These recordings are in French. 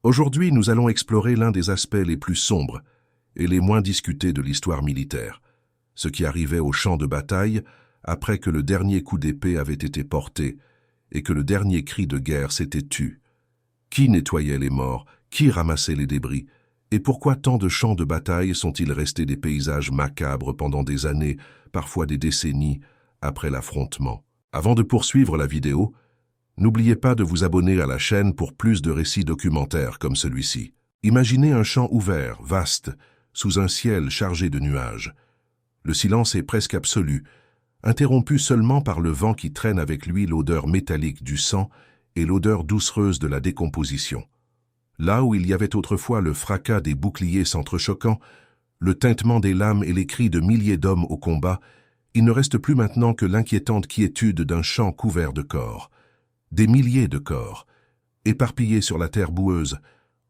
Aujourd'hui, nous allons explorer l'un des aspects les plus sombres et les moins discutés de l'histoire militaire, ce qui arrivait au champ de bataille après que le dernier coup d'épée avait été porté et que le dernier cri de guerre s'était tu. Qui nettoyait les morts? Qui ramassait les débris? Et pourquoi tant de champs de bataille sont-ils restés des paysages macabres pendant des années, parfois des décennies, après l'affrontement? Avant de poursuivre la vidéo, n'oubliez pas de vous abonner à la chaîne pour plus de récits documentaires comme celui-ci. Imaginez un champ ouvert, vaste, sous un ciel chargé de nuages. Le silence est presque absolu, interrompu seulement par le vent qui traîne avec lui l'odeur métallique du sang et l'odeur doucereuse de la décomposition. Là où il y avait autrefois le fracas des boucliers s'entrechoquant, le tintement des lames et les cris de milliers d'hommes au combat, il ne reste plus maintenant que l'inquiétante quiétude d'un champ couvert de corps. Des milliers de corps, éparpillés sur la terre boueuse,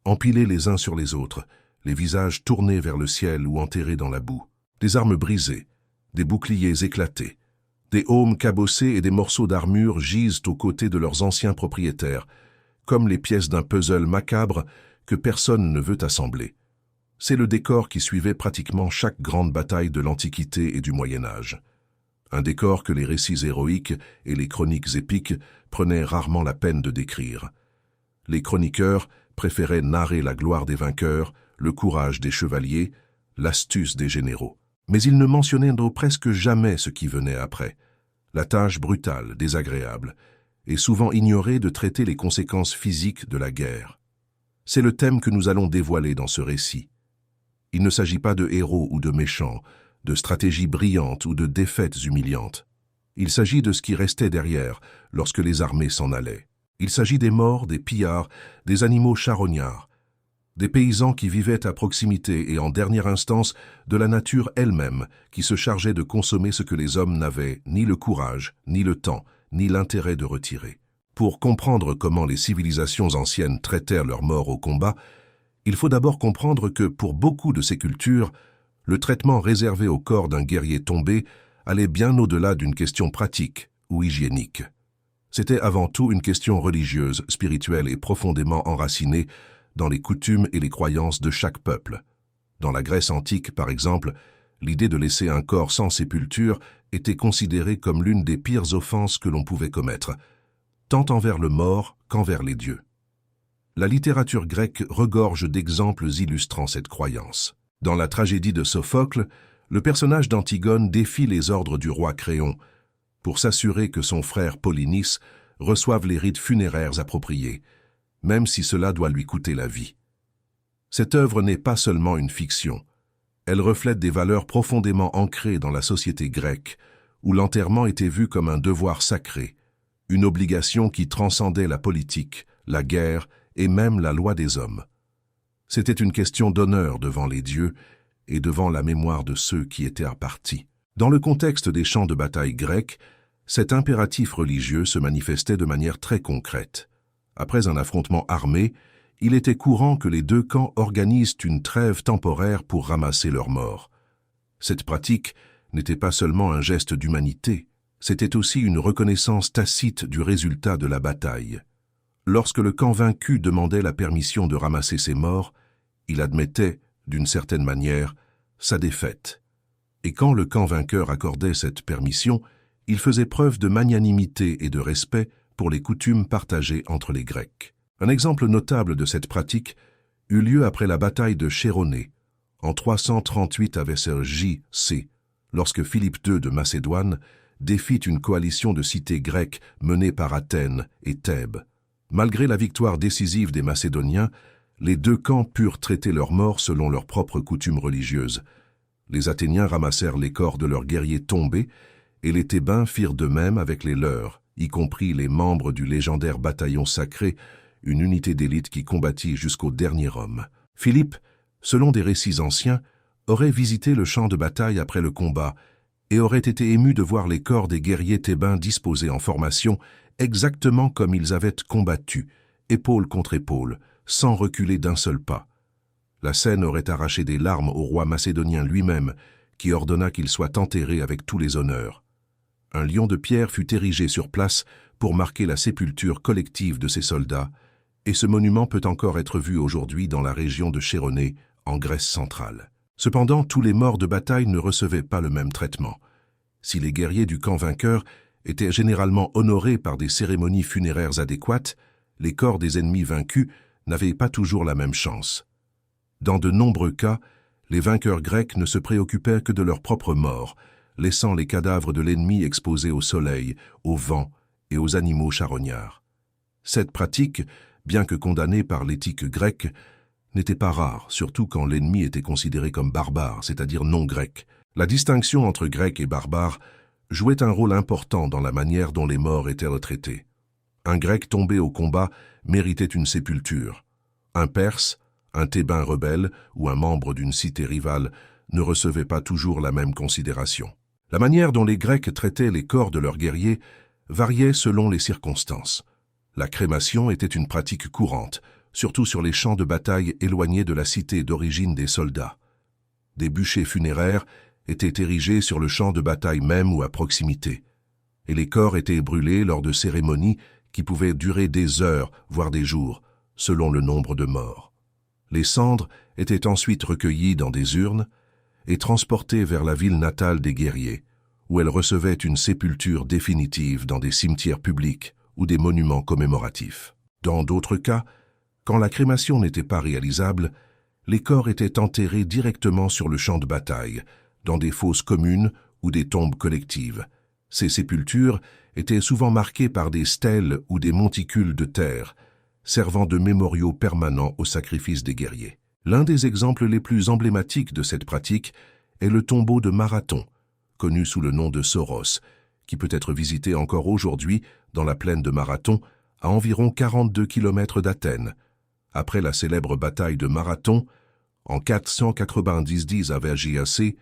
empilés les uns sur les autres, les visages tournés vers le ciel ou enterrés dans la boue. Des armes brisées, des boucliers éclatés, des aumes cabossés et des morceaux d'armure gisent aux côtés de leurs anciens propriétaires, comme les pièces d'un puzzle macabre que personne ne veut assembler. C'est le décor qui suivait pratiquement chaque grande bataille de l'Antiquité et du Moyen-Âge. Un décor que les récits héroïques et les chroniques épiques prenaient rarement la peine de décrire. Les chroniqueurs préféraient narrer la gloire des vainqueurs, le courage des chevaliers, l'astuce des généraux. Mais ils ne mentionnaient presque jamais ce qui venait après. La tâche brutale, désagréable, et souvent ignorée de traiter les conséquences physiques de la guerre. C'est le thème que nous allons dévoiler dans ce récit. Il ne s'agit pas de héros ou de méchants, de stratégies brillantes ou de défaites humiliantes. Il s'agit de ce qui restait derrière lorsque les armées s'en allaient. Il s'agit des morts, des pillards, des animaux charognards, des paysans qui vivaient à proximité et en dernière instance de la nature elle-même qui se chargeait de consommer ce que les hommes n'avaient ni le courage, ni le temps, ni l'intérêt de retirer. Pour comprendre comment les civilisations anciennes traitèrent leurs morts au combat, il faut d'abord comprendre que pour beaucoup de ces cultures, le traitement réservé au corps d'un guerrier tombé allait bien au-delà d'une question pratique ou hygiénique. C'était avant tout une question religieuse, spirituelle et profondément enracinée dans les coutumes et les croyances de chaque peuple. Dans la Grèce antique, par exemple, l'idée de laisser un corps sans sépulture était considérée comme l'une des pires offenses que l'on pouvait commettre, tant envers le mort qu'envers les dieux. La littérature grecque regorge d'exemples illustrant cette croyance. Dans la tragédie de Sophocle, le personnage d'Antigone défie les ordres du roi Créon pour s'assurer que son frère Polynice reçoive les rites funéraires appropriés, même si cela doit lui coûter la vie. Cette œuvre n'est pas seulement une fiction. Elle reflète des valeurs profondément ancrées dans la société grecque, où l'enterrement était vu comme un devoir sacré, une obligation qui transcendait la politique, la guerre et même la loi des hommes. C'était une question d'honneur devant les dieux et devant la mémoire de ceux qui étaient partis. Dans le contexte des champs de bataille grecs, cet impératif religieux se manifestait de manière très concrète. Après un affrontement armé, il était courant que les deux camps organisent une trêve temporaire pour ramasser leurs morts. Cette pratique n'était pas seulement un geste d'humanité, c'était aussi une reconnaissance tacite du résultat de la bataille. Lorsque le camp vaincu demandait la permission de ramasser ses morts, il admettait, d'une certaine manière, sa défaite. Et quand le camp vainqueur accordait cette permission, il faisait preuve de magnanimité et de respect pour les coutumes partagées entre les Grecs. Un exemple notable de cette pratique eut lieu après la bataille de Chéronée, en 338 avec J.C., lorsque Philippe II de Macédoine défit une coalition de cités grecques menée par Athènes et Thèbes. Malgré la victoire décisive des Macédoniens, les deux camps purent traiter leurs morts selon leurs propres coutumes religieuses. Les Athéniens ramassèrent les corps de leurs guerriers tombés et les Thébains firent de même avec les leurs, y compris les membres du légendaire bataillon sacré, une unité d'élite qui combattit jusqu'au dernier homme. Philippe, selon des récits anciens, aurait visité le champ de bataille après le combat et aurait été ému de voir les corps des guerriers thébains disposés en formation exactement comme ils avaient combattu, épaule contre épaule, sans reculer d'un seul pas. La scène aurait arraché des larmes au roi macédonien lui-même, qui ordonna qu'il soit enterré avec tous les honneurs. Un lion de pierre fut érigé sur place pour marquer la sépulture collective de ses soldats, et ce monument peut encore être vu aujourd'hui dans la région de Chéronée, en Grèce centrale. Cependant, tous les morts de bataille ne recevaient pas le même traitement. Si les guerriers du camp vainqueur étaient généralement honorés par des cérémonies funéraires adéquates, les corps des ennemis vaincus n'avaient pas toujours la même chance. Dans de nombreux cas, les vainqueurs grecs ne se préoccupaient que de leur propre mort, laissant les cadavres de l'ennemi exposés au soleil, au vent et aux animaux charognards. Cette pratique, bien que condamnée par l'éthique grecque, n'était pas rare, surtout quand l'ennemi était considéré comme barbare, c'est-à-dire non grec. La distinction entre grec et barbare jouait un rôle important dans la manière dont les morts étaient retraités. Un grec tombé au combat méritait une sépulture. Un perse, un thébain rebelle ou un membre d'une cité rivale ne recevait pas toujours la même considération. La manière dont les Grecs traitaient les corps de leurs guerriers variait selon les circonstances. La crémation était une pratique courante, surtout sur les champs de bataille éloignés de la cité d'origine des soldats. Des bûchers funéraires étaient érigés sur le champ de bataille même ou à proximité, et les corps étaient brûlés lors de cérémonies qui pouvaient durer des heures, voire des jours, selon le nombre de morts. Les cendres étaient ensuite recueillies dans des urnes et transportées vers la ville natale des guerriers, où elles recevaient une sépulture définitive dans des cimetières publics ou des monuments commémoratifs. Dans d'autres cas, quand la crémation n'était pas réalisable, les corps étaient enterrés directement sur le champ de bataille, dans des fosses communes ou des tombes collectives. Ces sépultures étaient souvent marquées par des stèles ou des monticules de terre, servant de mémoriaux permanents au sacrifice des guerriers. L'un des exemples les plus emblématiques de cette pratique est le tombeau de Marathon, connu sous le nom de Soros, qui peut être visité encore aujourd'hui dans la plaine de Marathon, à environ 42 km d'Athènes. Après la célèbre bataille de Marathon, en 490 avec JAC,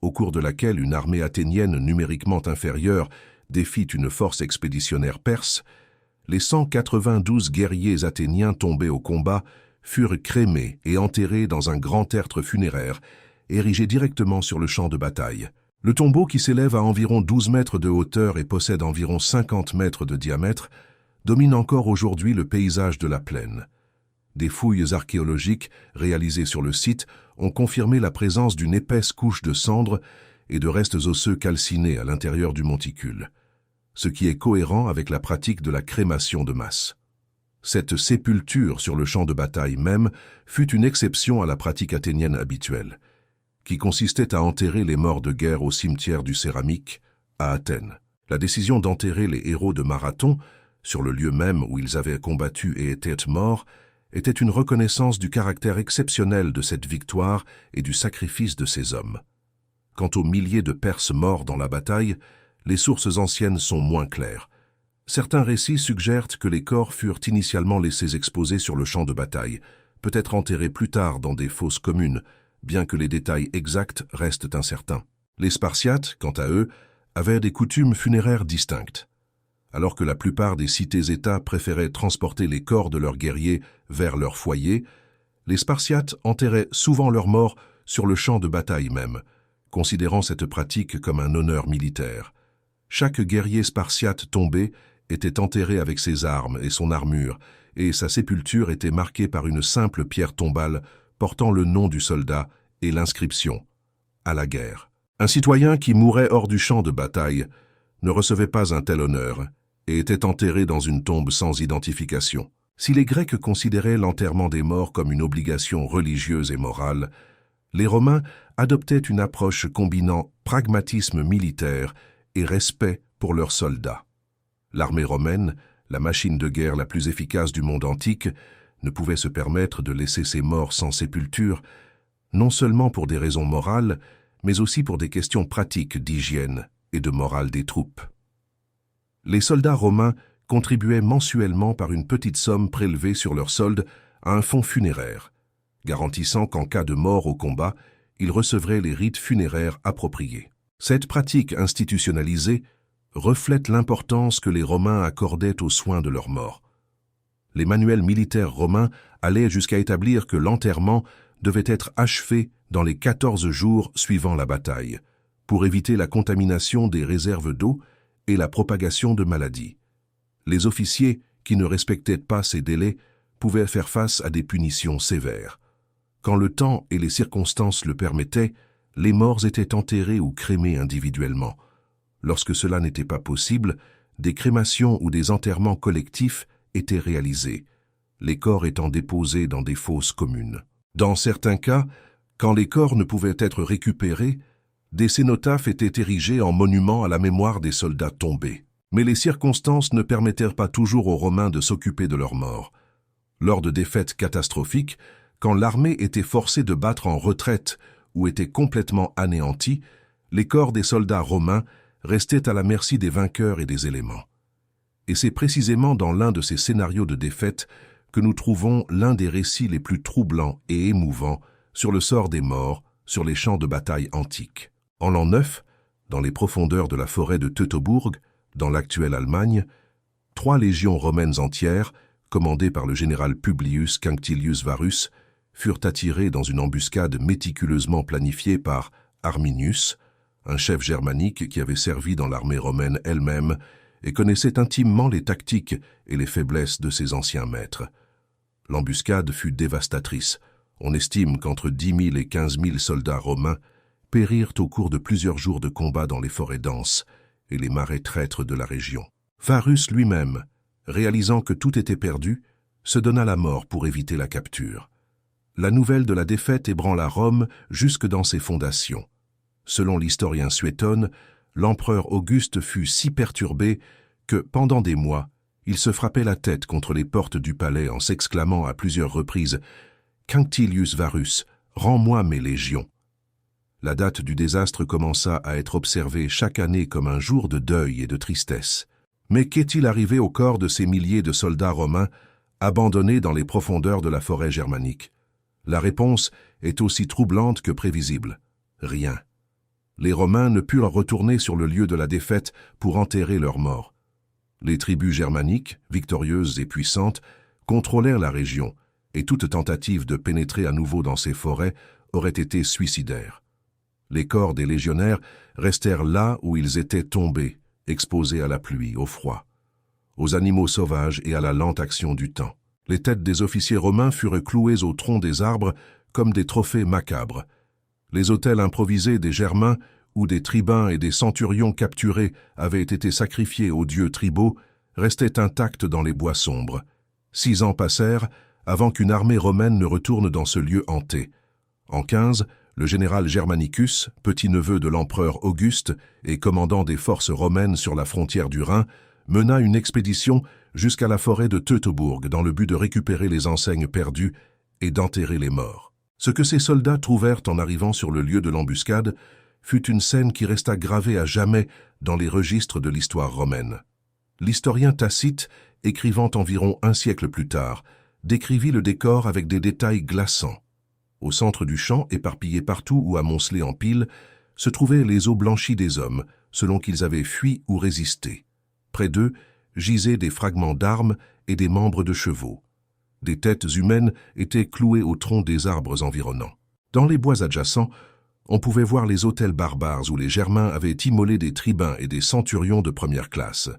au cours de laquelle une armée athénienne numériquement inférieure défit une force expéditionnaire perse, les 192 guerriers athéniens tombés au combat furent crémés et enterrés dans un grand tertre funéraire, érigé directement sur le champ de bataille. Le tombeau, qui s'élève à environ 12 mètres de hauteur et possède environ 50 mètres de diamètre, domine encore aujourd'hui le paysage de la plaine. Des fouilles archéologiques réalisées sur le site ont confirmé la présence d'une épaisse couche de cendres et de restes osseux calcinés à l'intérieur du monticule, ce qui est cohérent avec la pratique de la crémation de masse. Cette sépulture sur le champ de bataille même fut une exception à la pratique athénienne habituelle, qui consistait à enterrer les morts de guerre au cimetière du Céramique, à Athènes. La décision d'enterrer les héros de Marathon, sur le lieu même où ils avaient combattu et étaient morts, était une reconnaissance du caractère exceptionnel de cette victoire et du sacrifice de ces hommes. Quant aux milliers de Perses morts dans la bataille, les sources anciennes sont moins claires. Certains récits suggèrent que les corps furent initialement laissés exposés sur le champ de bataille, peut-être enterrés plus tard dans des fosses communes, bien que les détails exacts restent incertains. Les Spartiates, quant à eux, avaient des coutumes funéraires distinctes. Alors que la plupart des cités-États préféraient transporter les corps de leurs guerriers vers leur foyer, les Spartiates enterraient souvent leurs morts sur le champ de bataille même, considérant cette pratique comme un honneur militaire. Chaque guerrier spartiate tombé était enterré avec ses armes et son armure, et sa sépulture était marquée par une simple pierre tombale portant le nom du soldat et l'inscription « À la guerre ». Un citoyen qui mourait hors du champ de bataille ne recevait pas un tel honneur et était enterré dans une tombe sans identification. Si les Grecs considéraient l'enterrement des morts comme une obligation religieuse et morale, les Romains adoptaient une approche combinant pragmatisme militaire et respect pour leurs soldats. L'armée romaine, la machine de guerre la plus efficace du monde antique, ne pouvait se permettre de laisser ses morts sans sépulture, non seulement pour des raisons morales, mais aussi pour des questions pratiques d'hygiène et de morale des troupes. Les soldats romains contribuaient mensuellement par une petite somme prélevée sur leur solde à un fonds funéraire, garantissant qu'en cas de mort au combat, ils recevraient les rites funéraires appropriés. Cette pratique institutionnalisée reflète l'importance que les Romains accordaient aux soins de leurs morts. Les manuels militaires romains allaient jusqu'à établir que l'enterrement devait être achevé dans les 14 jours suivant la bataille, pour éviter la contamination des réserves d'eau et la propagation de maladies. Les officiers qui ne respectaient pas ces délais pouvaient faire face à des punitions sévères. Quand le temps et les circonstances le permettaient, les morts étaient enterrés ou crémés individuellement. Lorsque cela n'était pas possible, des crémations ou des enterrements collectifs étaient réalisés, les corps étant déposés dans des fosses communes. Dans certains cas, quand les corps ne pouvaient être récupérés, des cénotaphes étaient érigés en monument à la mémoire des soldats tombés. Mais les circonstances ne permettèrent pas toujours aux Romains de s'occuper de leurs morts. Lors de défaites catastrophiques, quand l'armée était forcée de battre en retraite ou était complètement anéantie, les corps des soldats romains restaient à la merci des vainqueurs et des éléments. Et c'est précisément dans l'un de ces scénarios de défaite que nous trouvons l'un des récits les plus troublants et émouvants sur le sort des morts sur les champs de bataille antiques. En l'an 9, dans les profondeurs de la forêt de Teutobourg, dans l'actuelle Allemagne, 3 légions romaines entières, commandées par le général Publius Quinctilius Varus, furent attirées dans une embuscade méticuleusement planifiée par Arminius, un chef germanique qui avait servi dans l'armée romaine elle-même et connaissait intimement les tactiques et les faiblesses de ses anciens maîtres. L'embuscade fut dévastatrice. On estime qu'entre 10 000 et 15 000 soldats romains périrent au cours de plusieurs jours de combat dans les forêts denses et les marais traîtres de la région. Varus lui-même, réalisant que tout était perdu, se donna la mort pour éviter la capture. La nouvelle de la défaite ébranla Rome jusque dans ses fondations. Selon l'historien Suétone, l'empereur Auguste fut si perturbé que, pendant des mois, il se frappait la tête contre les portes du palais en s'exclamant à plusieurs reprises « Quinctilius Varus, rends-moi mes légions ». La date du désastre commença à être observée chaque année comme un jour de deuil et de tristesse. Mais qu'est-il arrivé au corps de ces milliers de soldats romains abandonnés dans les profondeurs de la forêt germanique? La réponse est aussi troublante que prévisible. Rien. Les Romains ne purent retourner sur le lieu de la défaite pour enterrer leurs morts. Les tribus germaniques, victorieuses et puissantes, contrôlèrent la région, et toute tentative de pénétrer à nouveau dans ces forêts aurait été suicidaire. Les corps des légionnaires restèrent là où ils étaient tombés, exposés à la pluie, au froid, aux animaux sauvages et à la lente action du temps. Les têtes des officiers romains furent clouées au tronc des arbres comme des trophées macabres. Les autels improvisés des Germains, où des tribuns et des centurions capturés avaient été sacrifiés aux dieux tribaux, restaient intacts dans les bois sombres. 6 ans passèrent avant qu'une armée romaine ne retourne dans ce lieu hanté. En 15, le général Germanicus, petit-neveu de l'empereur Auguste et commandant des forces romaines sur la frontière du Rhin, mena une expédition jusqu'à la forêt de Teutobourg dans le but de récupérer les enseignes perdues et d'enterrer les morts. Ce que ces soldats trouvèrent en arrivant sur le lieu de l'embuscade fut une scène qui resta gravée à jamais dans les registres de l'histoire romaine. L'historien Tacite, écrivant environ un siècle plus tard, décrivit le décor avec des détails glaçants. Au centre du champ, éparpillés partout ou amoncelés en piles, se trouvaient les os blanchis des hommes, selon qu'ils avaient fui ou résisté. Près d'eux gisaient des fragments d'armes et des membres de chevaux. Des têtes humaines étaient clouées au tronc des arbres environnants. Dans les bois adjacents, on pouvait voir les autels barbares où les Germains avaient immolé des tribuns et des centurions de première classe.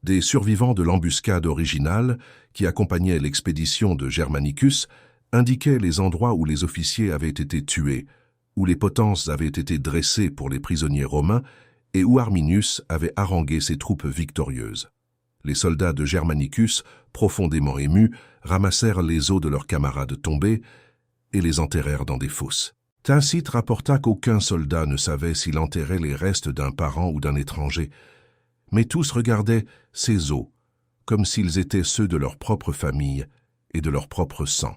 Des survivants de l'embuscade originale, qui accompagnaient l'expédition de Germanicus, indiquaient les endroits où les officiers avaient été tués, où les potences avaient été dressées pour les prisonniers romains et où Arminius avait harangué ses troupes victorieuses. Les soldats de Germanicus, profondément émus, ramassèrent les os de leurs camarades tombés et les enterrèrent dans des fosses. Tacite rapporta qu'aucun soldat ne savait s'il enterrait les restes d'un parent ou d'un étranger, mais tous regardaient ces os comme s'ils étaient ceux de leur propre famille et de leur propre sang.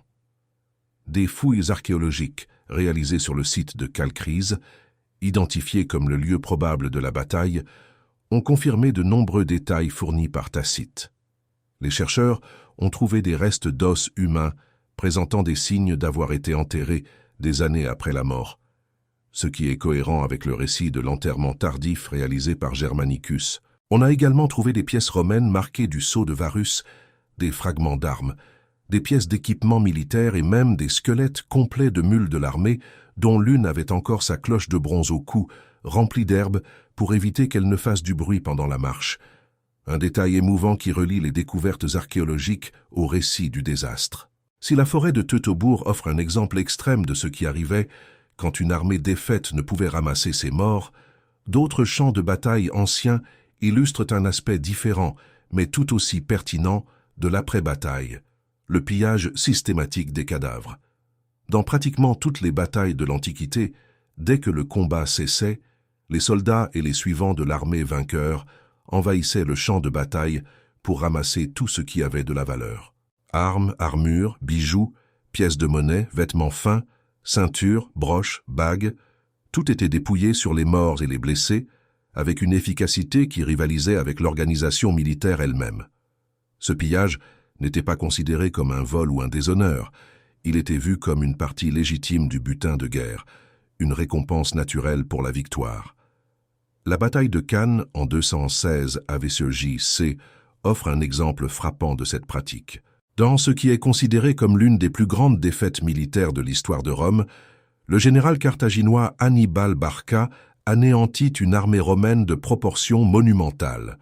Des fouilles archéologiques réalisées sur le site de Chalcrise, identifié comme le lieu probable de la bataille, ont confirmé de nombreux détails fournis par Tacite. Les chercheurs ont trouvé des restes d'os humains présentant des signes d'avoir été enterrés des années après la mort, ce qui est cohérent avec le récit de l'enterrement tardif réalisé par Germanicus. On a également trouvé des pièces romaines marquées du sceau de Varus, des fragments d'armes, des pièces d'équipement militaire et même des squelettes complets de mules de l'armée, dont l'une avait encore sa cloche de bronze au cou, remplie d'herbe pour éviter qu'elle ne fasse du bruit pendant la marche. Un détail émouvant qui relie les découvertes archéologiques au récit du désastre. Si la forêt de Teutobourg offre un exemple extrême de ce qui arrivait quand une armée défaite ne pouvait ramasser ses morts, d'autres champs de bataille anciens illustrent un aspect différent, mais tout aussi pertinent, de l'après-bataille, le pillage systématique des cadavres. Dans pratiquement toutes les batailles de l'Antiquité, dès que le combat cessait, les soldats et les suivants de l'armée vainqueur envahissaient le champ de bataille pour ramasser tout ce qui avait de la valeur. Armes, armures, bijoux, pièces de monnaie, vêtements fins, ceintures, broches, bagues, tout était dépouillé sur les morts et les blessés, avec une efficacité qui rivalisait avec l'organisation militaire elle-même. Ce pillage n'était pas considéré comme un vol ou un déshonneur, il était vu comme une partie légitime du butin de guerre, une récompense naturelle pour la victoire. La bataille de Cannes, en 216 AVCJ-C, offre un exemple frappant de cette pratique. Dans ce qui est considéré comme l'une des plus grandes défaites militaires de l'histoire de Rome, le général carthaginois Hannibal Barca anéantit une armée romaine de proportions monumentales.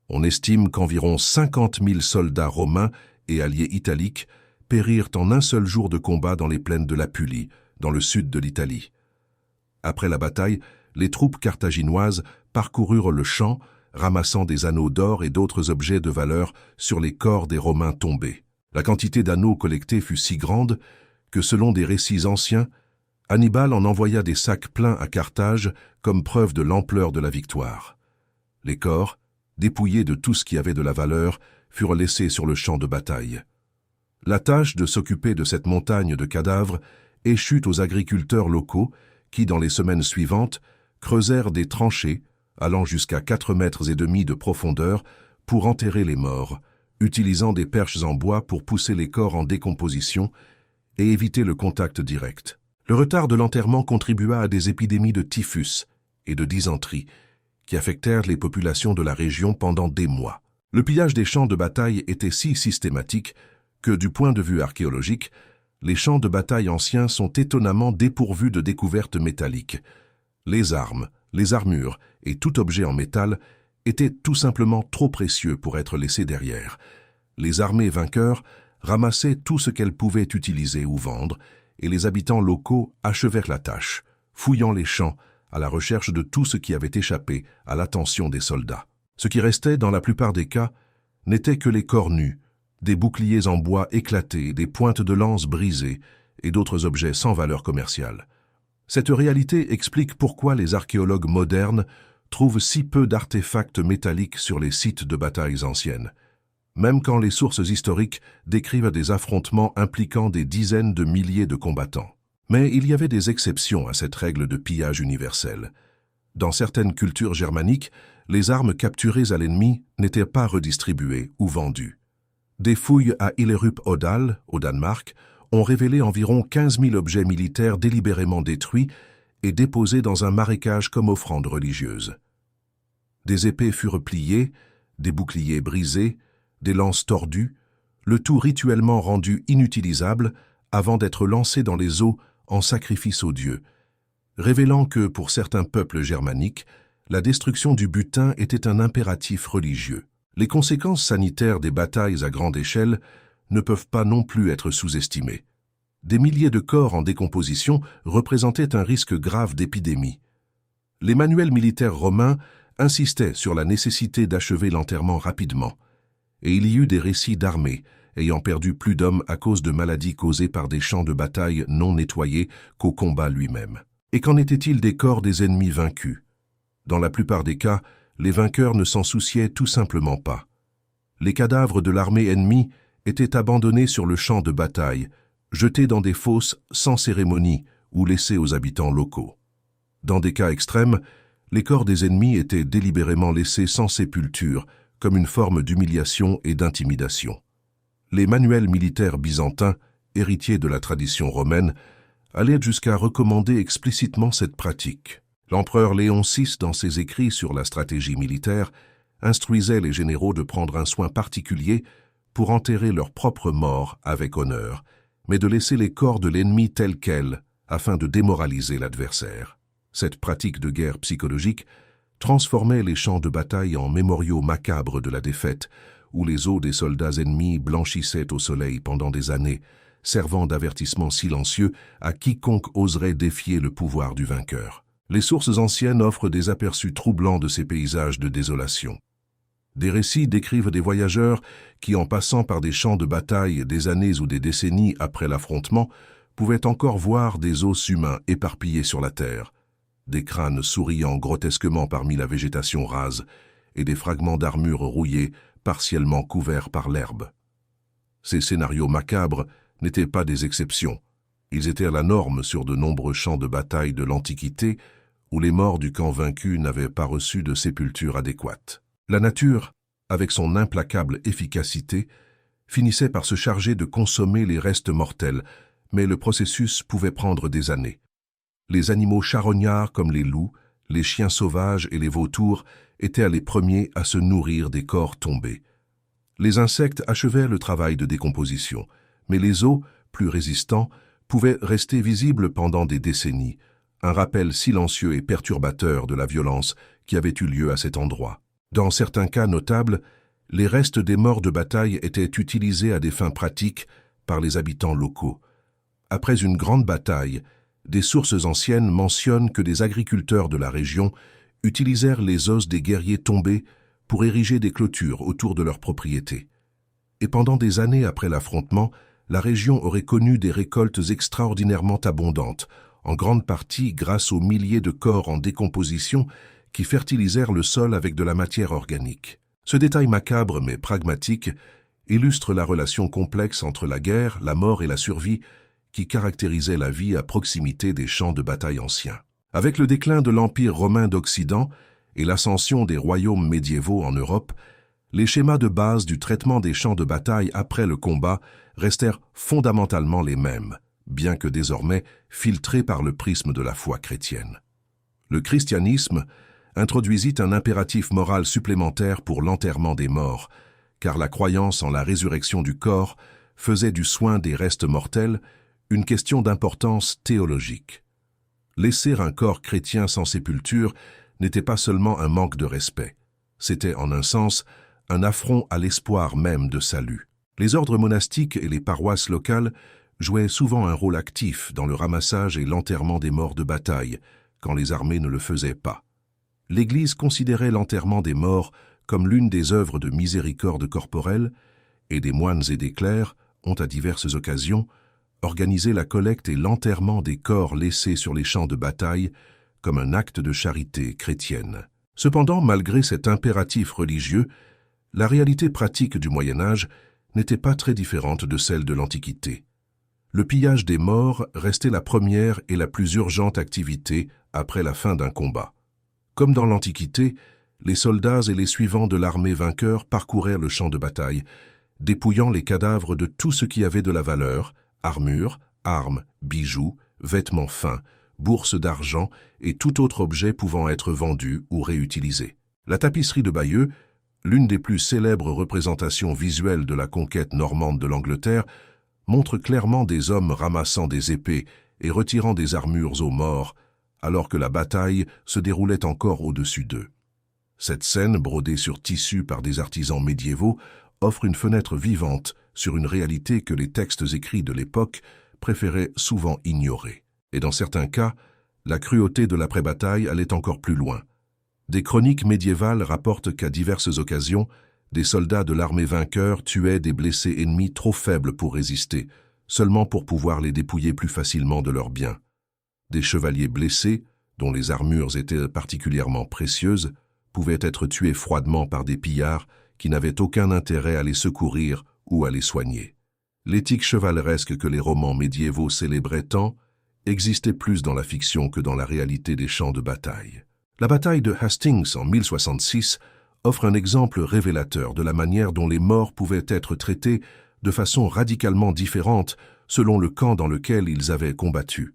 On estime qu'environ 50 000 soldats romains et alliés italiques périrent en un seul jour de combat dans les plaines de l'Apulie, dans le sud de l'Italie. Après la bataille, les troupes carthaginoises parcoururent le champ, ramassant des anneaux d'or et d'autres objets de valeur sur les corps des Romains tombés. La quantité d'anneaux collectés fut si grande que, selon des récits anciens, Hannibal en envoya des sacs pleins à Carthage comme preuve de l'ampleur de la victoire. Les corps, dépouillés de tout ce qui avait de la valeur, furent laissés sur le champ de bataille. La tâche de s'occuper de cette montagne de cadavres échut aux agriculteurs locaux qui, dans les semaines suivantes, creusèrent des tranchées allant jusqu'à 4,5 mètres de profondeur pour enterrer les morts, utilisant des perches en bois pour pousser les corps en décomposition et éviter le contact direct. Le retard de l'enterrement contribua à des épidémies de typhus et de dysenterie qui affectèrent les populations de la région pendant des mois. Le pillage des champs de bataille était si systématique que, du point de vue archéologique, les champs de bataille anciens sont étonnamment dépourvus de découvertes métalliques. Les armes, les armures et tout objet en métal étaient tout simplement trop précieux pour être laissés derrière. Les armées vainqueurs ramassaient tout ce qu'elles pouvaient utiliser ou vendre, et les habitants locaux achevèrent la tâche, fouillant les champs à la recherche de tout ce qui avait échappé à l'attention des soldats. Ce qui restait, dans la plupart des cas, n'était que les corps nus, des boucliers en bois éclatés, des pointes de lance brisées et d'autres objets sans valeur commerciale. Cette réalité explique pourquoi les archéologues modernes trouvent si peu d'artefacts métalliques sur les sites de batailles anciennes, même quand les sources historiques décrivent des affrontements impliquant des dizaines de milliers de combattants. Mais il y avait des exceptions à cette règle de pillage universel. Dans certaines cultures germaniques, les armes capturées à l'ennemi n'étaient pas redistribuées ou vendues. Des fouilles à Hillerød-Odal, au Danemark, ont révélé environ 15 000 objets militaires délibérément détruits et déposés dans un marécage comme offrande religieuse. Des épées furent pliées, des boucliers brisés, des lances tordues, le tout rituellement rendu inutilisable avant d'être lancé dans les eaux en sacrifice aux dieux, révélant que, pour certains peuples germaniques, la destruction du butin était un impératif religieux. Les conséquences sanitaires des batailles à grande échelle ne peuvent pas non plus être sous-estimées. Des milliers de corps en décomposition représentaient un risque grave d'épidémie. Les manuels militaires romains insistaient sur la nécessité d'achever l'enterrement rapidement, et il y eut des récits d'armées ayant perdu plus d'hommes à cause de maladies causées par des champs de bataille non nettoyés qu'au combat lui-même. Et qu'en était-il des corps des ennemis vaincus? Dans la plupart des cas, les vainqueurs ne s'en souciaient tout simplement pas. Les cadavres de l'armée ennemie étaient abandonnés sur le champ de bataille, jetés dans des fosses sans cérémonie ou laissés aux habitants locaux. Dans des cas extrêmes, les corps des ennemis étaient délibérément laissés sans sépulture, comme une forme d'humiliation et d'intimidation. Les manuels militaires byzantins, héritiers de la tradition romaine, allaient jusqu'à recommander explicitement cette pratique. L'empereur Léon VI, dans ses écrits sur la stratégie militaire, instruisait les généraux de prendre un soin particulier pour enterrer leurs propres morts avec honneur, mais de laisser les corps de l'ennemi tels quels, afin de démoraliser l'adversaire. Cette pratique de guerre psychologique transformait les champs de bataille en mémoriaux macabres de la défaite, où les os des soldats ennemis blanchissaient au soleil pendant des années, servant d'avertissement silencieux à quiconque oserait défier le pouvoir du vainqueur. Les sources anciennes offrent des aperçus troublants de ces paysages de désolation. Des récits décrivent des voyageurs qui, en passant par des champs de bataille des années ou des décennies après l'affrontement, pouvaient encore voir des os humains éparpillés sur la terre, des crânes souriant grotesquement parmi la végétation rase et des fragments d'armure rouillés partiellement couverts par l'herbe. Ces scénarios macabres n'étaient pas des exceptions. Ils étaient la norme sur de nombreux champs de bataille de l'Antiquité où les morts du camp vaincu n'avaient pas reçu de sépulture adéquate. La nature, avec son implacable efficacité, finissait par se charger de consommer les restes mortels, mais le processus pouvait prendre des années. Les animaux charognards comme les loups, les chiens sauvages et les vautours étaient les premiers à se nourrir des corps tombés. Les insectes achevaient le travail de décomposition, mais les os, plus résistants, pouvaient rester visibles pendant des décennies, un rappel silencieux et perturbateur de la violence qui avait eu lieu à cet endroit. Dans certains cas notables, les restes des morts de bataille étaient utilisés à des fins pratiques par les habitants locaux. Après une grande bataille, des sources anciennes mentionnent que des agriculteurs de la région utilisèrent les os des guerriers tombés pour ériger des clôtures autour de leurs propriétés. Et pendant des années après l'affrontement, la région aurait connu des récoltes extraordinairement abondantes, en grande partie grâce aux milliers de corps en décomposition qui fertilisèrent le sol avec de la matière organique. Ce détail macabre mais pragmatique illustre la relation complexe entre la guerre, la mort et la survie qui caractérisait la vie à proximité des champs de bataille anciens. Avec le déclin de l'Empire romain d'Occident et l'ascension des royaumes médiévaux en Europe, les schémas de base du traitement des champs de bataille après le combat restèrent fondamentalement les mêmes, bien que désormais filtrés par le prisme de la foi chrétienne. Le christianisme introduisit un impératif moral supplémentaire pour l'enterrement des morts, car la croyance en la résurrection du corps faisait du soin des restes mortels une question d'importance théologique. Laisser un corps chrétien sans sépulture n'était pas seulement un manque de respect, c'était en un sens un affront à l'espoir même de salut. Les ordres monastiques et les paroisses locales jouaient souvent un rôle actif dans le ramassage et l'enterrement des morts de bataille, quand les armées ne le faisaient pas. L'Église considérait l'enterrement des morts comme l'une des œuvres de miséricorde corporelle, et des moines et des clercs ont à diverses occasions organisé la collecte et l'enterrement des corps laissés sur les champs de bataille comme un acte de charité chrétienne. Cependant, malgré cet impératif religieux, la réalité pratique du Moyen-Âge n'était pas très différente de celle de l'Antiquité. Le pillage des morts restait la première et la plus urgente activité après la fin d'un combat. Comme dans l'Antiquité, les soldats et les suivants de l'armée vainqueur parcourèrent le champ de bataille, dépouillant les cadavres de tout ce qui avait de la valeur, armure, armes, bijoux, vêtements fins, bourses d'argent et tout autre objet pouvant être vendu ou réutilisé. La tapisserie de Bayeux, l'une des plus célèbres représentations visuelles de la conquête normande de l'Angleterre, montre clairement des hommes ramassant des épées et retirant des armures aux morts, alors que la bataille se déroulait encore au-dessus d'eux. Cette scène, brodée sur tissu par des artisans médiévaux, offre une fenêtre vivante sur une réalité que les textes écrits de l'époque préféraient souvent ignorer. Et dans certains cas, la cruauté de l'après-bataille allait encore plus loin. Des chroniques médiévales rapportent qu'à diverses occasions, des soldats de l'armée vainqueur tuaient des blessés ennemis trop faibles pour résister, seulement pour pouvoir les dépouiller plus facilement de leurs biens. Des chevaliers blessés, dont les armures étaient particulièrement précieuses, pouvaient être tués froidement par des pillards qui n'avaient aucun intérêt à les secourir ou à les soigner. L'éthique chevaleresque que les romans médiévaux célébraient tant existait plus dans la fiction que dans la réalité des champs de bataille. La bataille de Hastings en 1066 offre un exemple révélateur de la manière dont les morts pouvaient être traités de façon radicalement différente selon le camp dans lequel ils avaient combattu.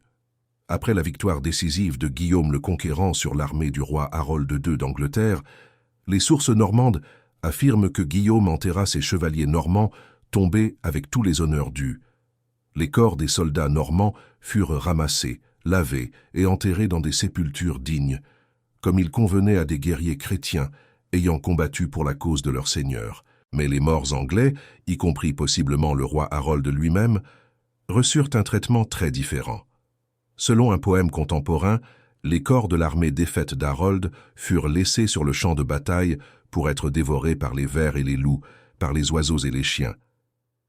Après la victoire décisive de Guillaume le Conquérant sur l'armée du roi Harold II d'Angleterre, les sources normandes affirment que Guillaume enterra ses chevaliers normands tombés avec tous les honneurs dus. Les corps des soldats normands furent ramassés, lavés et enterrés dans des sépultures dignes, comme il convenait à des guerriers chrétiens ayant combattu pour la cause de leur seigneur. Mais les morts anglais, y compris possiblement le roi Harold lui-même, reçurent un traitement très différent. Selon un poème contemporain, les corps de l'armée défaite d'Harold furent laissés sur le champ de bataille pour être dévorés par les vers et les loups, par les oiseaux et les chiens.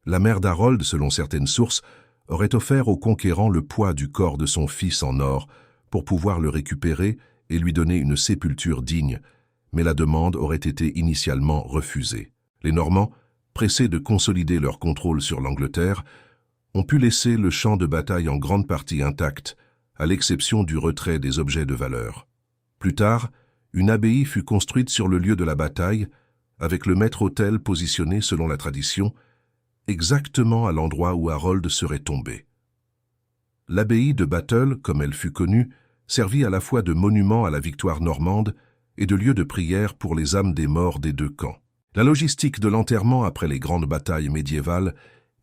La mère d'Harold, selon certaines sources, aurait offert au conquérant le poids du corps de son fils en or pour pouvoir le récupérer et lui donner une sépulture digne, mais la demande aurait été initialement refusée. Les Normands, pressés de consolider leur contrôle sur l'Angleterre, ont pu laisser le champ de bataille en grande partie intact, à l'exception du retrait des objets de valeur. Plus tard, une abbaye fut construite sur le lieu de la bataille, avec le maître-autel positionné selon la tradition, exactement à l'endroit où Harold serait tombé. L'abbaye de Battle, comme elle fut connue, servit à la fois de monument à la victoire normande et de lieu de prière pour les âmes des morts des deux camps. La logistique de l'enterrement après les grandes batailles médiévales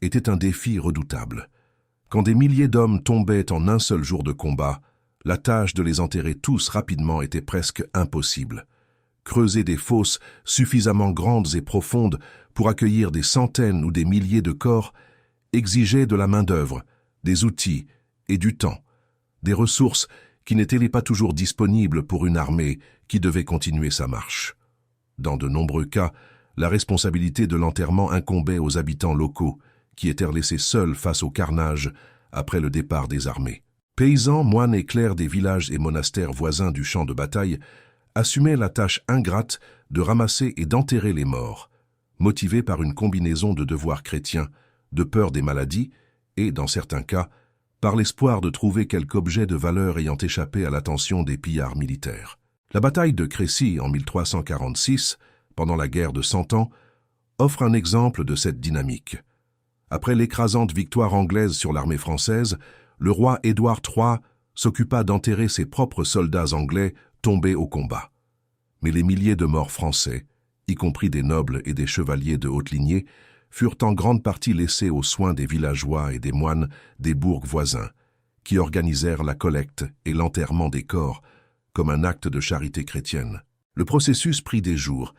était un défi redoutable. Quand des milliers d'hommes tombaient en un seul jour de combat, la tâche de les enterrer tous rapidement était presque impossible. Creuser des fosses suffisamment grandes et profondes pour accueillir des centaines ou des milliers de corps exigeait de la main-d'œuvre, des outils et du temps, des ressources qui n'étaient pas toujours disponibles pour une armée qui devait continuer sa marche. Dans de nombreux cas, la responsabilité de l'enterrement incombait aux habitants locaux, qui étaient laissés seuls face au carnage après le départ des armées. Paysans, moines et clercs des villages et monastères voisins du champ de bataille assumaient la tâche ingrate de ramasser et d'enterrer les morts, motivés par une combinaison de devoirs chrétiens, de peur des maladies et, dans certains cas, par l'espoir de trouver quelque objet de valeur ayant échappé à l'attention des pillards militaires. La bataille de Crécy en 1346, pendant la guerre de Cent Ans, offre un exemple de cette dynamique. Après l'écrasante victoire anglaise sur l'armée française, le roi Édouard III s'occupa d'enterrer ses propres soldats anglais tombés au combat. Mais les milliers de morts français, y compris des nobles et des chevaliers de haute lignée, furent en grande partie laissés aux soins des villageois et des moines des bourgs voisins, qui organisèrent la collecte et l'enterrement des corps comme un acte de charité chrétienne. Le processus prit des jours,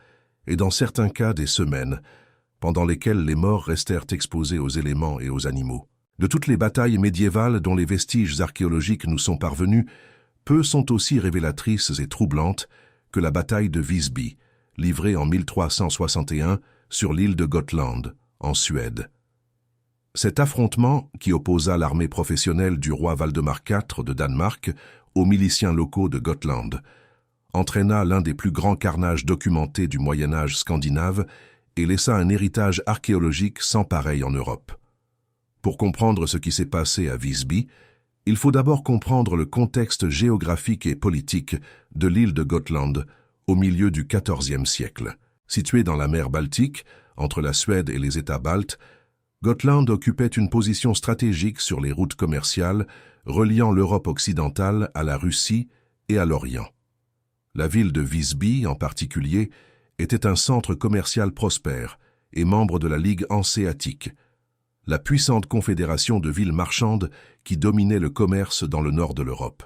et dans certains cas des semaines, pendant lesquelles les morts restèrent exposés aux éléments et aux animaux. De toutes les batailles médiévales dont les vestiges archéologiques nous sont parvenus, peu sont aussi révélatrices et troublantes que la bataille de Visby, livrée en 1361 sur l'île de Gotland, en Suède. Cet affrontement, qui opposa l'armée professionnelle du roi Valdemar IV de Danemark aux miliciens locaux de Gotland, entraîna l'un des plus grands carnages documentés du Moyen-Âge scandinave et laissa un héritage archéologique sans pareil en Europe. Pour comprendre ce qui s'est passé à Visby, il faut d'abord comprendre le contexte géographique et politique de l'île de Gotland au milieu du XIVe siècle. Située dans la mer Baltique, entre la Suède et les États baltes, Gotland occupait une position stratégique sur les routes commerciales reliant l'Europe occidentale à la Russie et à l'Orient. La ville de Visby, en particulier, était un centre commercial prospère et membre de la Ligue hanséatique, la puissante confédération de villes marchandes qui dominait le commerce dans le nord de l'Europe.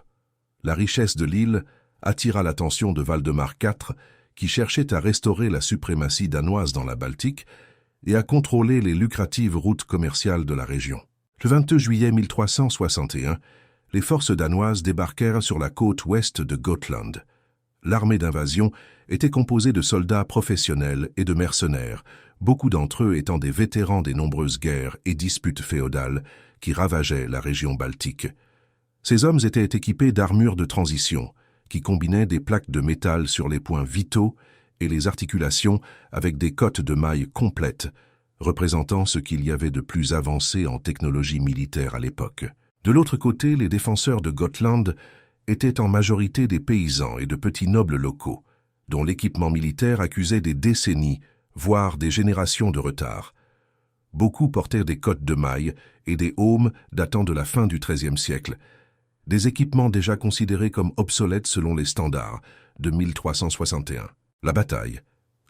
La richesse de l'île attira l'attention de Valdemar IV, qui cherchait à restaurer la suprématie danoise dans la Baltique et à contrôler les lucratives routes commerciales de la région. Le 22 juillet 1361, les forces danoises débarquèrent sur la côte ouest de Gotland. L'armée d'invasion était composée de soldats professionnels et de mercenaires, beaucoup d'entre eux étant des vétérans des nombreuses guerres et disputes féodales qui ravageaient la région baltique. Ces hommes étaient équipés d'armures de transition, qui combinaient des plaques de métal sur les points vitaux et les articulations avec des cottes de mailles complètes, représentant ce qu'il y avait de plus avancé en technologie militaire à l'époque. De l'autre côté, les défenseurs de Gotland étaient en majorité des paysans et de petits nobles locaux, dont l'équipement militaire accusait des décennies, voire des générations de retard. Beaucoup portaient des cottes de mailles et des aumes datant de la fin du XIIIe siècle, des équipements déjà considérés comme obsolètes selon les standards de 1361. La bataille,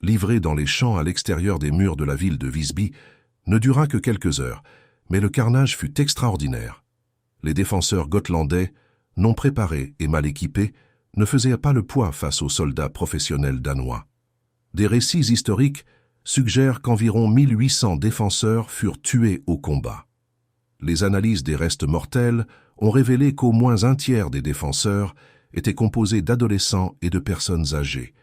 livrée dans les champs à l'extérieur des murs de la ville de Visby, ne dura que quelques heures, mais le carnage fut extraordinaire. Les défenseurs gotlandais, non préparés et mal équipés, ne faisaient pas le poids face aux soldats professionnels danois. Des récits historiques suggèrent qu'environ 1800 défenseurs furent tués au combat. Les analyses des restes mortels ont révélé qu'au moins un tiers des défenseurs étaient composés d'adolescents et de personnes âgées.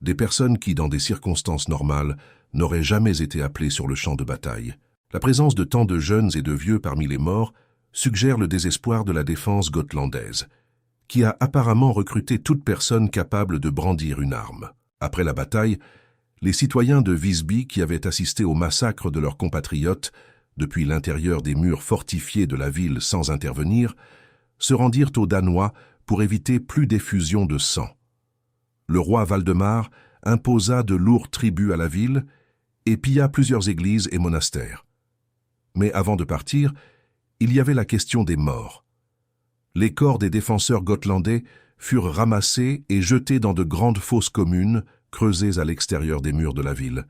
Des personnes qui, dans des circonstances normales, n'auraient jamais été appelées sur le champ de bataille. La présence de tant de jeunes et de vieux parmi les morts suggère le désespoir de la défense gotlandaise, qui a apparemment recruté toute personne capable de brandir une arme. Après la bataille, les citoyens de Visby qui avaient assisté au massacre de leurs compatriotes depuis l'intérieur des murs fortifiés de la ville sans intervenir, se rendirent aux Danois pour éviter plus d'effusion de sang. Le roi Valdemar imposa de lourds tributs à la ville et pilla plusieurs églises et monastères. Mais avant de partir, il y avait la question des morts. Les corps des défenseurs gotlandais furent ramassés et jetés dans de grandes fosses communes creusées à l'extérieur des murs de la ville.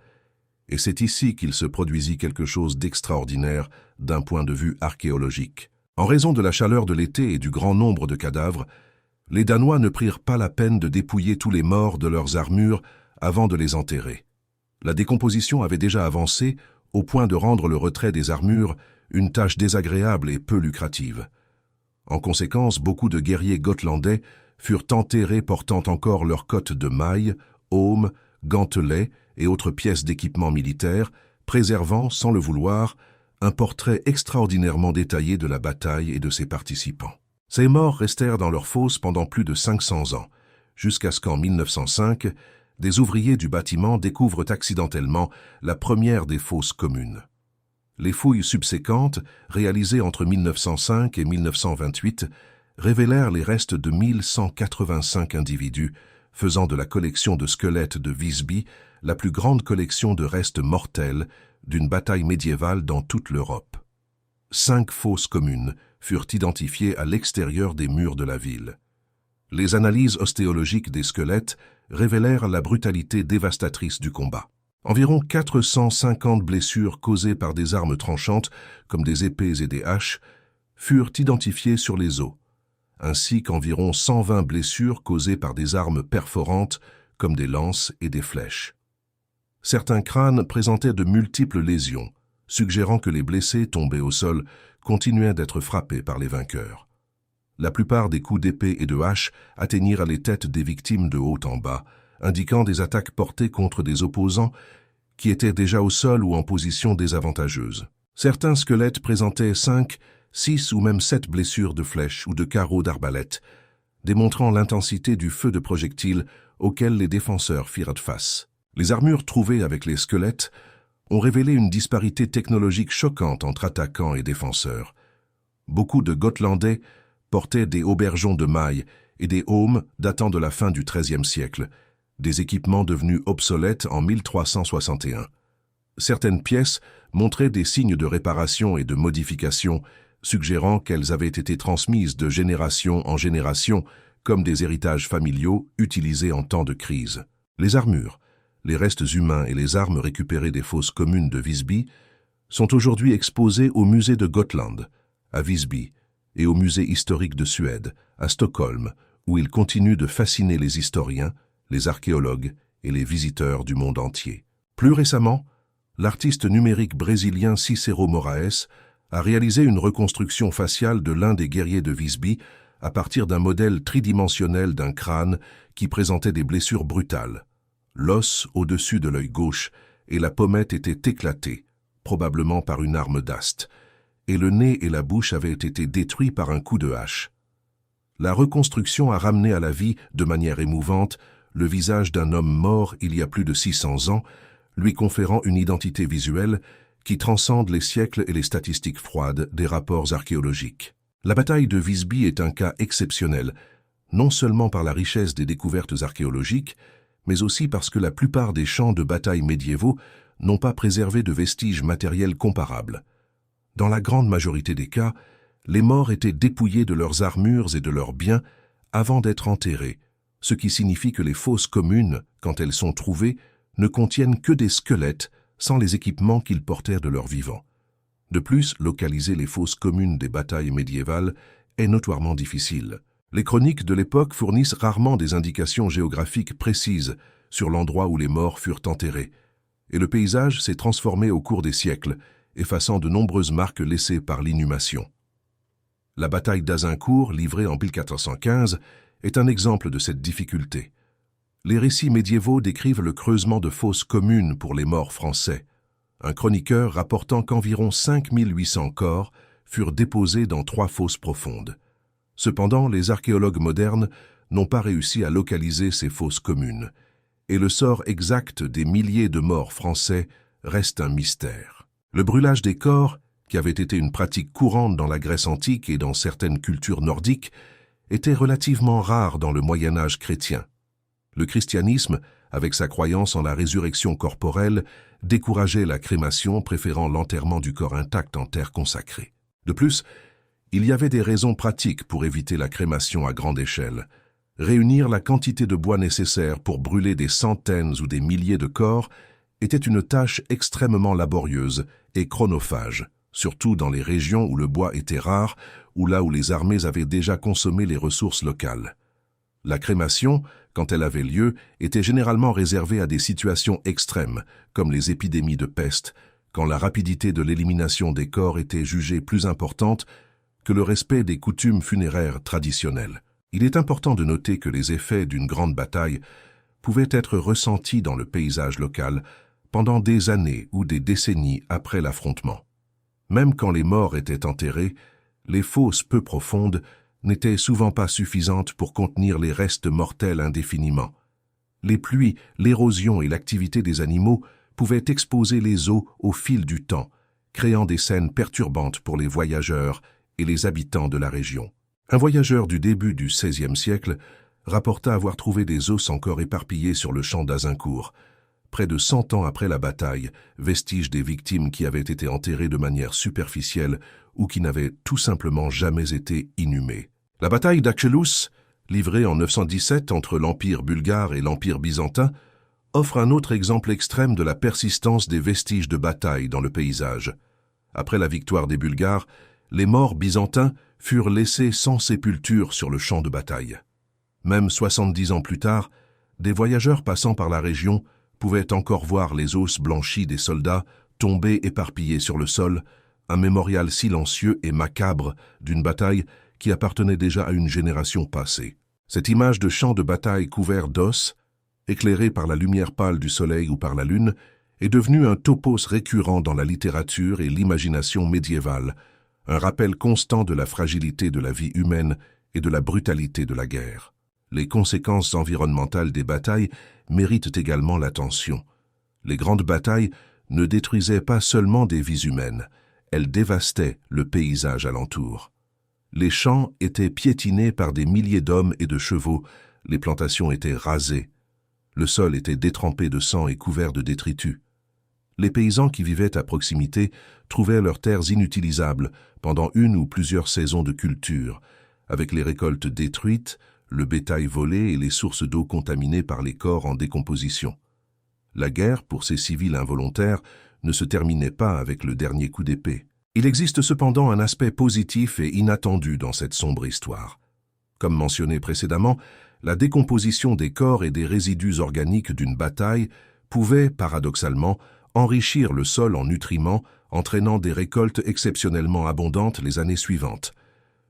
Et c'est ici qu'il se produisit quelque chose d'extraordinaire d'un point de vue archéologique. En raison de la chaleur de l'été et du grand nombre de cadavres, les Danois ne prirent pas la peine de dépouiller tous les morts de leurs armures avant de les enterrer. La décomposition avait déjà avancé au point de rendre le retrait des armures une tâche désagréable et peu lucrative. En conséquence, beaucoup de guerriers gotlandais furent enterrés portant encore leurs cottes de mailles, aumes, gantelets et autres pièces d'équipement militaire, préservant, sans le vouloir, un portrait extraordinairement détaillé de la bataille et de ses participants. Ces morts restèrent dans leurs fosses pendant plus de 500 ans, jusqu'à ce qu'en 1905, des ouvriers du bâtiment découvrent accidentellement la première des fosses communes. Les fouilles subséquentes, réalisées entre 1905 et 1928, révélèrent les restes de 1185 individus, faisant de la collection de squelettes de Visby la plus grande collection de restes mortels d'une bataille médiévale dans toute l'Europe. 5 fosses communes furent identifiées à l'extérieur des murs de la ville. Les analyses ostéologiques des squelettes révélèrent la brutalité dévastatrice du combat. Environ 450 blessures causées par des armes tranchantes, comme des épées et des haches, furent identifiées sur les os, ainsi qu'environ 120 blessures causées par des armes perforantes, comme des lances et des flèches. Certains crânes présentaient de multiples lésions, suggérant que les blessés tombés au sol continuaient d'être frappés par les vainqueurs. La plupart des coups d'épée et de hache atteignirent les têtes des victimes de haut en bas, indiquant des attaques portées contre des opposants qui étaient déjà au sol ou en position désavantageuse. Certains squelettes présentaient 5, 6 ou même 7 blessures de flèches ou de carreaux d'arbalète, démontrant l'intensité du feu de projectiles auquel les défenseurs firent face. Les armures trouvées avec les squelettes ont révélé une disparité technologique choquante entre attaquants et défenseurs. Beaucoup de Gotlandais portaient des aubergeons de mailles et des aumes datant de la fin du XIIIe siècle, des équipements devenus obsolètes en 1361. Certaines pièces montraient des signes de réparation et de modification, suggérant qu'elles avaient été transmises de génération en génération comme des héritages familiaux utilisés en temps de crise. Les armures, les restes humains et les armes récupérées des fosses communes de Visby sont aujourd'hui exposés au musée de Gotland, à Visby, et au musée historique de Suède, à Stockholm, où ils continuent de fasciner les historiens, les archéologues et les visiteurs du monde entier. Plus récemment, l'artiste numérique brésilien Cicero Moraes a réalisé une reconstruction faciale de l'un des guerriers de Visby à partir d'un modèle tridimensionnel d'un crâne qui présentait des blessures brutales. L'os au-dessus de l'œil gauche et la pommette étaient éclatés, probablement par une arme d'ast, et le nez et la bouche avaient été détruits par un coup de hache. La reconstruction a ramené à la vie, de manière émouvante, le visage d'un homme mort il y a plus de 600 ans, lui conférant une identité visuelle qui transcende les siècles et les statistiques froides des rapports archéologiques. La bataille de Visby est un cas exceptionnel, non seulement par la richesse des découvertes archéologiques, mais aussi parce que la plupart des champs de bataille médiévaux n'ont pas préservé de vestiges matériels comparables. Dans la grande majorité des cas, les morts étaient dépouillés de leurs armures et de leurs biens avant d'être enterrés, ce qui signifie que les fosses communes, quand elles sont trouvées, ne contiennent que des squelettes sans les équipements qu'ils portèrent de leur vivant. De plus, localiser les fosses communes des batailles médiévales est notoirement difficile. Les chroniques de l'époque fournissent rarement des indications géographiques précises sur l'endroit où les morts furent enterrés, et le paysage s'est transformé au cours des siècles, effaçant de nombreuses marques laissées par l'inhumation. La bataille d'Azincourt, livrée en 1415, est un exemple de cette difficulté. Les récits médiévaux décrivent le creusement de fosses communes pour les morts français, un chroniqueur rapportant qu'environ 5800 corps furent déposés dans 3 fosses profondes. Cependant, les archéologues modernes n'ont pas réussi à localiser ces fosses communes, et le sort exact des milliers de morts français reste un mystère. Le brûlage des corps, qui avait été une pratique courante dans la Grèce antique et dans certaines cultures nordiques, était relativement rare dans le Moyen-Âge chrétien. Le christianisme, avec sa croyance en la résurrection corporelle, décourageait la crémation, préférant l'enterrement du corps intact en terre consacrée. De plus, il y avait des raisons pratiques pour éviter la crémation à grande échelle. Réunir la quantité de bois nécessaire pour brûler des centaines ou des milliers de corps était une tâche extrêmement laborieuse et chronophage, surtout dans les régions où le bois était rare ou là où les armées avaient déjà consommé les ressources locales. La crémation, quand elle avait lieu, était généralement réservée à des situations extrêmes, comme les épidémies de peste, quand la rapidité de l'élimination des corps était jugée plus importante que le respect des coutumes funéraires traditionnelles. Il est important de noter que les effets d'une grande bataille pouvaient être ressentis dans le paysage local pendant des années ou des décennies après l'affrontement. Même quand les morts étaient enterrés, les fosses peu profondes n'étaient souvent pas suffisantes pour contenir les restes mortels indéfiniment. Les pluies, l'érosion et l'activité des animaux pouvaient exposer les os au fil du temps, créant des scènes perturbantes pour les voyageurs et les habitants de la région. Un voyageur du début du XVIe siècle rapporta avoir trouvé des os encore éparpillés sur le champ d'Azincourt, près de 100 ans après la bataille, vestiges des victimes qui avaient été enterrées de manière superficielle ou qui n'avaient tout simplement jamais été inhumées. La bataille d'Achelous, livrée en 917 entre l'Empire bulgare et l'Empire byzantin, offre un autre exemple extrême de la persistance des vestiges de bataille dans le paysage. Après la victoire des Bulgares, les morts byzantins furent laissés sans sépulture sur le champ de bataille. Même 70 ans plus tard, des voyageurs passant par la région pouvaient encore voir les os blanchis des soldats tombés éparpillés sur le sol, un mémorial silencieux et macabre d'une bataille qui appartenait déjà à une génération passée. Cette image de champ de bataille couvert d'os, éclairé par la lumière pâle du soleil ou par la lune, est devenue un topos récurrent dans la littérature et l'imagination médiévale, un rappel constant de la fragilité de la vie humaine et de la brutalité de la guerre. Les conséquences environnementales des batailles méritent également l'attention. Les grandes batailles ne détruisaient pas seulement des vies humaines, elles dévastaient le paysage alentour. Les champs étaient piétinés par des milliers d'hommes et de chevaux, les plantations étaient rasées, le sol était détrempé de sang et couvert de détritus. Les paysans qui vivaient à proximité trouvaient leurs terres inutilisables pendant une ou plusieurs saisons de culture, avec les récoltes détruites, le bétail volé et les sources d'eau contaminées par les corps en décomposition. La guerre, pour ces civils involontaires, ne se terminait pas avec le dernier coup d'épée. Il existe cependant un aspect positif et inattendu dans cette sombre histoire. Comme mentionné précédemment, la décomposition des corps et des résidus organiques d'une bataille pouvait, paradoxalement, enrichir le sol en nutriments, entraînant des récoltes exceptionnellement abondantes les années suivantes.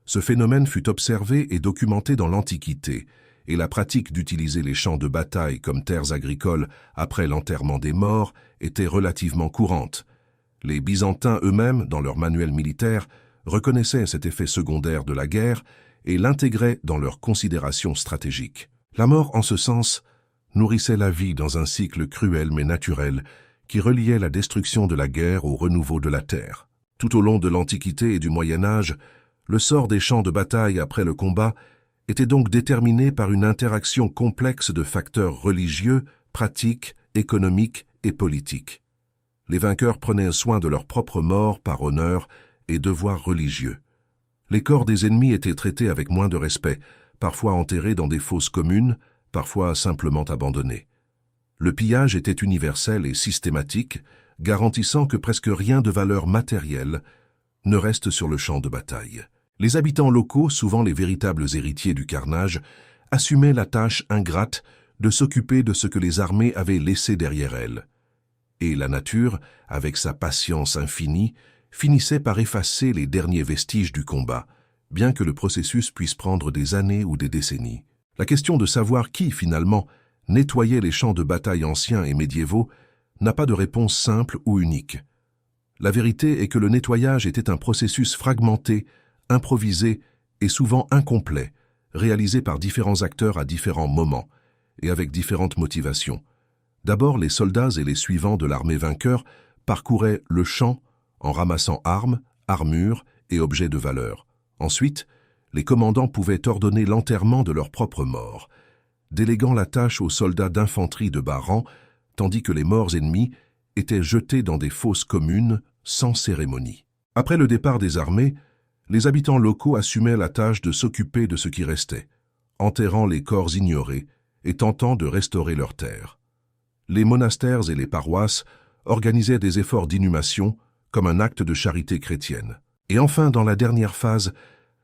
Ce phénomène fut observé et documenté dans l'Antiquité, et la pratique d'utiliser les champs de bataille comme terres agricoles après l'enterrement des morts était relativement courante. Les Byzantins eux-mêmes, dans leurs manuels militaires, reconnaissaient cet effet secondaire de la guerre et l'intégraient dans leurs considérations stratégiques. La mort, en ce sens, nourrissait la vie dans un cycle cruel mais naturel qui reliait la destruction de la guerre au renouveau de la terre. Tout au long de l'Antiquité et du Moyen Âge, le sort des champs de bataille après le combat était donc déterminé par une interaction complexe de facteurs religieux, pratiques, économiques et politiques. Les vainqueurs prenaient soin de leur propre mort par honneur et devoir religieux. Les corps des ennemis étaient traités avec moins de respect, parfois enterrés dans des fosses communes, parfois simplement abandonnés. Le pillage était universel et systématique, garantissant que presque rien de valeur matérielle ne reste sur le champ de bataille. Les habitants locaux, souvent les véritables héritiers du carnage, assumaient la tâche ingrate de s'occuper de ce que les armées avaient laissé derrière elles. et la nature, avec sa patience infinie, finissait par effacer les derniers vestiges du combat, bien que le processus puisse prendre des années ou des décennies. La question de savoir qui, finalement, nettoyait les champs de bataille anciens et médiévaux n'a pas de réponse simple ou unique. La vérité est que le nettoyage était un processus fragmenté, improvisé et souvent incomplet, réalisé par différents acteurs à différents moments et avec différentes motivations. D'abord, les soldats et les suivants de l'armée vainqueur parcouraient le champ en ramassant armes, armures et objets de valeur. Ensuite, les commandants pouvaient ordonner l'enterrement de leurs propres morts, déléguant la tâche aux soldats d'infanterie de bas rang, tandis que les morts ennemis étaient jetés dans des fosses communes sans cérémonie. Après le départ des armées, les habitants locaux assumaient la tâche de s'occuper de ce qui restait, enterrant les corps ignorés et tentant de restaurer leurs terres. Les monastères et les paroisses organisaient des efforts d'inhumation comme un acte de charité chrétienne. Et enfin, dans la dernière phase,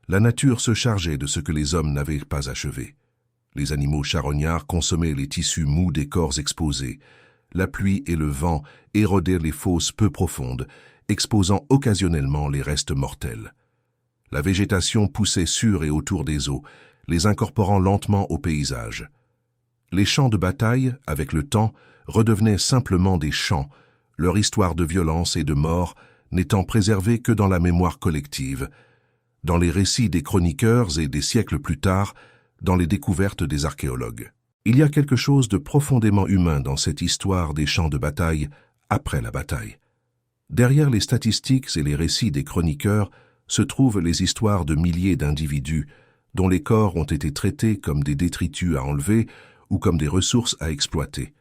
la nature se chargeait de ce que les hommes n'avaient pas achevé. Les animaux charognards consommaient les tissus mous des corps exposés. La pluie et le vent érodaient les fosses peu profondes, exposant occasionnellement les restes mortels. La végétation poussait sur et autour des eaux, les incorporant lentement au paysage. Les champs de bataille, avec le temps, redevenaient simplement des champs, leur histoire de violence et de mort n'étant préservée que dans la mémoire collective, dans les récits des chroniqueurs et des siècles plus tard, dans les découvertes des archéologues. Il y a quelque chose de profondément humain dans cette histoire des champs de bataille après la bataille. Derrière les statistiques et les récits des chroniqueurs se trouvent les histoires de milliers d'individus dont les corps ont été traités comme des détritus à enlever ou comme des ressources à exploiter.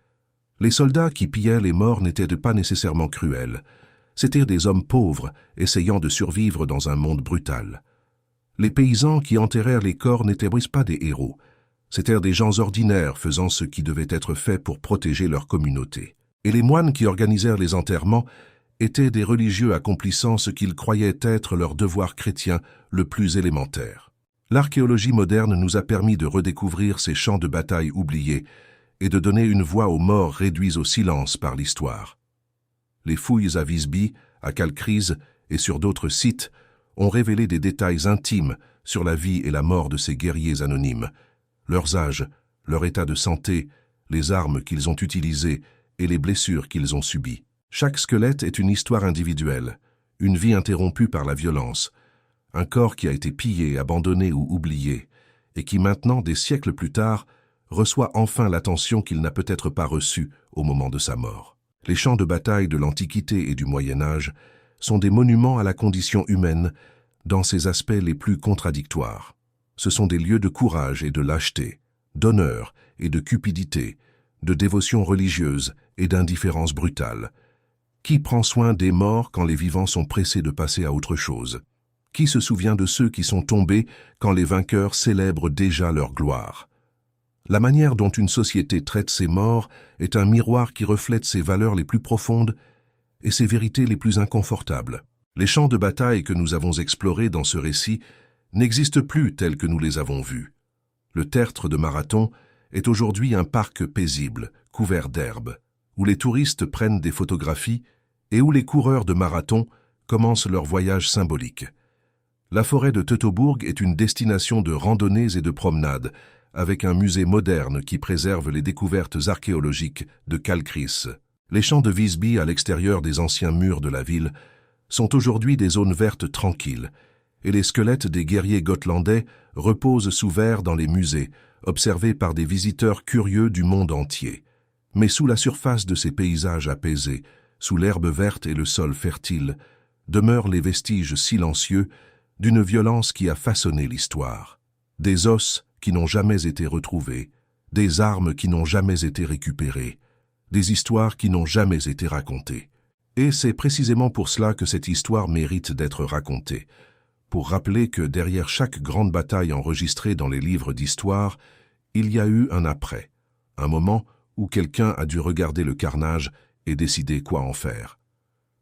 Les soldats qui pillaient les morts n'étaient pas nécessairement cruels. C'étaient des hommes pauvres essayant de survivre dans un monde brutal. Les paysans qui enterrèrent les corps n'étaient pas des héros. C'étaient des gens ordinaires faisant ce qui devait être fait pour protéger leur communauté. Et les moines qui organisèrent les enterrements étaient des religieux accomplissant ce qu'ils croyaient être leur devoir chrétien le plus élémentaire. L'archéologie moderne nous a permis de redécouvrir ces champs de bataille oubliés et de donner une voix aux morts réduits au silence par l'histoire. Les fouilles à Visby, à Calcryse et sur d'autres sites ont révélé des détails intimes sur la vie et la mort de ces guerriers anonymes, leurs âges, leur état de santé, les armes qu'ils ont utilisées et les blessures qu'ils ont subies. Chaque squelette est une histoire individuelle, une vie interrompue par la violence, un corps qui a été pillé, abandonné ou oublié, et qui maintenant, des siècles plus tard, reçoit enfin l'attention qu'il n'a peut-être pas reçue au moment de sa mort. Les champs de bataille de l'Antiquité et du Moyen-Âge sont des monuments à la condition humaine dans ses aspects les plus contradictoires. Ce sont des lieux de courage et de lâcheté, d'honneur et de cupidité, de dévotion religieuse et d'indifférence brutale. Qui prend soin des morts quand les vivants sont pressés de passer à autre chose? Qui se souvient de ceux qui sont tombés quand les vainqueurs célèbrent déjà leur gloire? La manière dont une société traite ses morts est un miroir qui reflète ses valeurs les plus profondes et ses vérités les plus inconfortables. Les champs de bataille que nous avons explorés dans ce récit n'existent plus tels que nous les avons vus. Le tertre de Marathon est aujourd'hui un parc paisible, couvert d'herbe, où les touristes prennent des photographies et où les coureurs de marathon commencent leur voyage symbolique. La forêt de Teutobourg est une destination de randonnées et de promenades, avec un musée moderne qui préserve les découvertes archéologiques de Calcryse. Les champs de Visby à l'extérieur des anciens murs de la ville sont aujourd'hui des zones vertes tranquilles, et les squelettes des guerriers gotlandais reposent sous verre dans les musées, observés par des visiteurs curieux du monde entier. Mais sous la surface de ces paysages apaisés, sous l'herbe verte et le sol fertile, demeurent les vestiges silencieux d'une violence qui a façonné l'histoire. Des os qui n'ont jamais été retrouvés, des armes qui n'ont jamais été récupérées, des histoires qui n'ont jamais été racontées. Et c'est précisément pour cela que cette histoire mérite d'être racontée, pour rappeler que derrière chaque grande bataille enregistrée dans les livres d'histoire, il y a eu un après, un moment où quelqu'un a dû regarder le carnage et décider quoi en faire.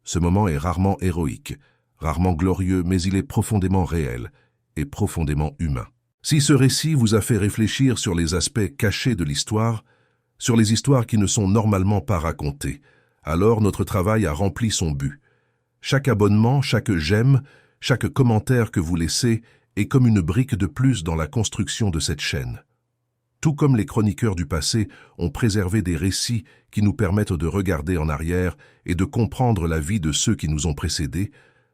Ce moment est rarement héroïque, rarement glorieux, mais il est profondément réel et profondément humain. Si ce récit vous a fait réfléchir sur les aspects cachés de l'histoire, sur les histoires qui ne sont normalement pas racontées, alors notre travail a rempli son but. Chaque abonnement, chaque j'aime, chaque commentaire que vous laissez est comme une brique de plus dans la construction de cette chaîne. Tout comme les chroniqueurs du passé ont préservé des récits qui nous permettent de regarder en arrière et de comprendre la vie de ceux qui nous ont précédés,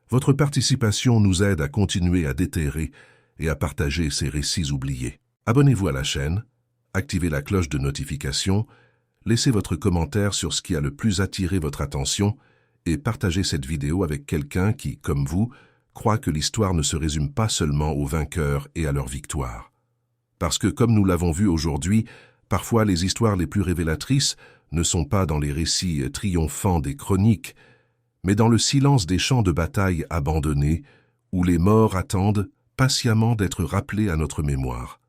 votre participation nous aide à continuer à déterrer et à partager ces récits oubliés. Abonnez-vous à la chaîne, activez la cloche de notification, laissez votre commentaire sur ce qui a le plus attiré votre attention et partagez cette vidéo avec quelqu'un qui, comme vous, croit que l'histoire ne se résume pas seulement aux vainqueurs et à leur victoire. Parce que, comme nous l'avons vu aujourd'hui, parfois les histoires les plus révélatrices ne sont pas dans les récits triomphants des chroniques, mais dans le silence des champs de bataille abandonnés, où les morts attendent patiemment d'être rappelés à notre mémoire.